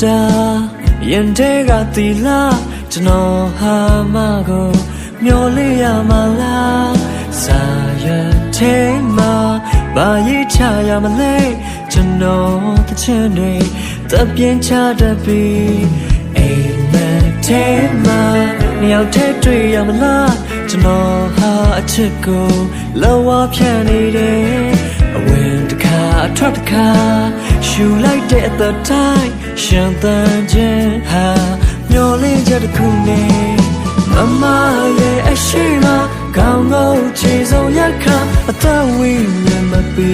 တာရင်ထဲကသီလားကျွန်တော်ဟာမကိုမျောလေးရမလားစာရထဲမှာဘာရေးချရမလဲကျွန်တော်တချင်တွေတပြင်းချတတ်ပြီးအိမ်မက်ထဲမှာနှစ်ယောက်တည်းတွေ့ရမလားကျွန်တော်ဟာအချစ်ကိုလောဝဖြန့်နေတယ်အဝင်တစ်ခါအထွက်တစ်ခါရှူလိုက်တဲ့အသက်တိုင်းရှင်သန်ခြင်းဟာမျောလင်းချက်တစ်ခုနဲ့မမရဲ့အရှိမကောင်းကောင်းချေဆုံးရခအသက်ဝိညာဉ်မပီ